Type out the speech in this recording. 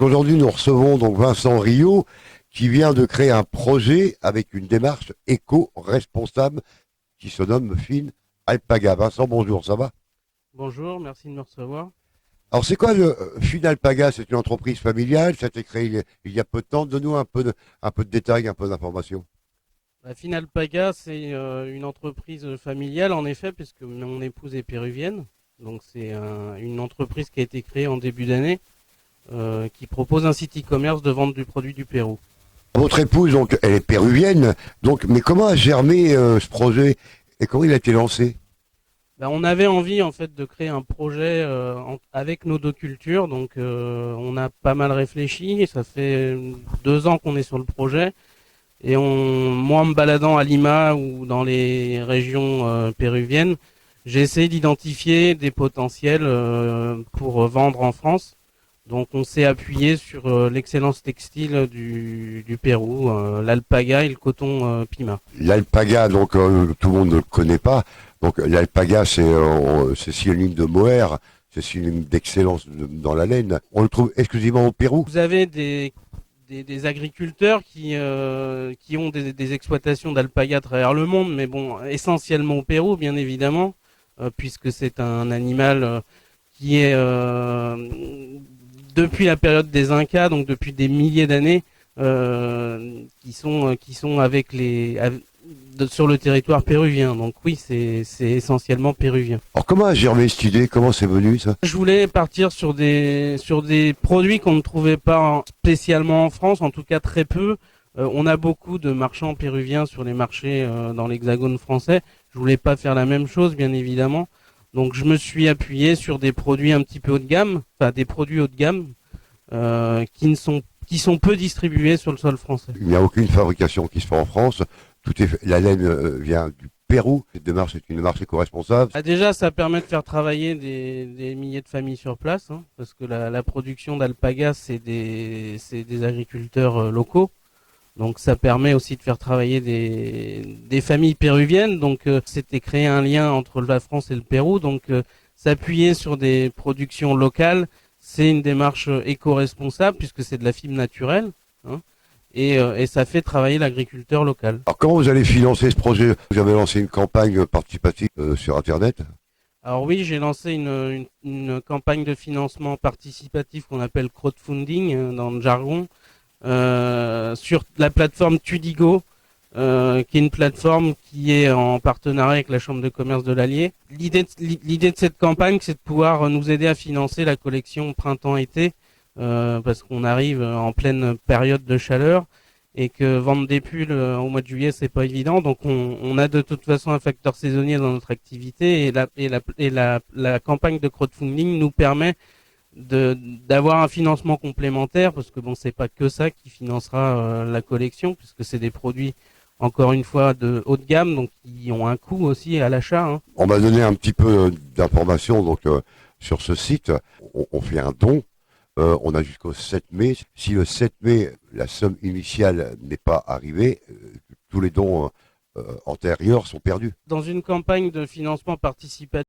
Aujourd'hui, nous recevons donc Vincent Rio qui vient de créer un projet avec une démarche éco-responsable qui se nomme Fine Alpaga. Vincent, bonjour, ça va? Bonjour, merci de me recevoir. Alors, c'est quoi le Fine Alpaga? C'est une entreprise familiale, ça a été créé il y a peu de temps. Donne-nous un peu de détails, un peu d'informations. La Final Paga, c'est une entreprise familiale en effet, puisque mon épouse est péruvienne. Donc c'est une entreprise qui a été créée en début d'année, qui propose un site e-commerce de vente du produit du Pérou. Votre épouse, donc, elle est péruvienne, donc, mais comment a germé ce projet et comment il a été lancé? Ben, on avait envie en fait de créer un projet avec nos deux cultures, donc on a pas mal réfléchi. Ça fait 2 ans qu'on est sur le projet. Et moi, en me baladant à Lima ou dans les régions péruviennes, j'ai essayé d'identifier des potentiels pour vendre en France. Donc, on s'est appuyé sur l'excellence textile du Pérou, l'alpaga et le coton pima. L'alpaga, donc tout le monde ne le connaît pas. Donc l'alpaga, c'est synonyme de mohair, c'est synonyme d'excellence dans la laine. On le trouve exclusivement au Pérou. Vous avez des agriculteurs qui ont des exploitations d'alpaga à travers le monde, mais bon, essentiellement au Pérou, bien évidemment, puisque c'est un animal qui est depuis la période des Incas, donc depuis des milliers d'années, qui sont sur le territoire péruvien. Donc oui, c'est essentiellement péruvien. Alors comment a germé cette idée? Comment c'est venu ça? Je voulais partir sur des produits qu'on ne trouvait pas spécialement en France, en tout cas très peu. On a beaucoup de marchands péruviens sur les marchés dans l'hexagone français. Je voulais pas faire la même chose, bien évidemment. Donc je me suis appuyé sur des produits un petit peu haut de gamme, enfin des produits haut de gamme qui sont peu distribués sur le sol français. Il n'y a aucune fabrication qui se fait en France. La laine vient du Pérou. Cette démarche est une démarche éco-responsable. Ah, déjà, ça permet de faire travailler des milliers de familles sur place, hein, parce que la production d'alpaga, c'est des agriculteurs locaux. Donc ça permet aussi de faire travailler des familles péruviennes. Donc c'était créer un lien entre la France et le Pérou. Donc s'appuyer sur des productions locales, c'est une démarche éco-responsable puisque c'est de la fibre naturelle, hein, et ça fait travailler l'agriculteur local. Alors comment vous allez financer ce projet? Vous avez lancé une campagne participative sur Internet. Alors oui, j'ai lancé une campagne de financement participatif qu'on appelle crowdfunding dans le jargon, sur la plateforme Tudigo, qui est une plateforme qui est en partenariat avec la Chambre de commerce de l'Allier. L'idée de cette campagne, c'est de pouvoir nous aider à financer la collection printemps-été, parce qu'on arrive en pleine période de chaleur et que vendre des pulls au mois de juillet, c'est pas évident. Donc on a de toute façon un facteur saisonnier dans notre activité, et la campagne de crowdfunding nous permet d'avoir un financement complémentaire, parce que bon, c'est pas que ça qui financera la collection, puisque c'est des produits encore une fois de haut de gamme, donc qui ont un coût aussi à l'achat, hein. On m'a donné un petit peu d'informations donc sur ce site. On fait un don. On a jusqu'au 7 mai. Si le 7 mai, la somme initiale n'est pas arrivée, tous les dons antérieurs sont perdus. Dans une campagne de financement participatif,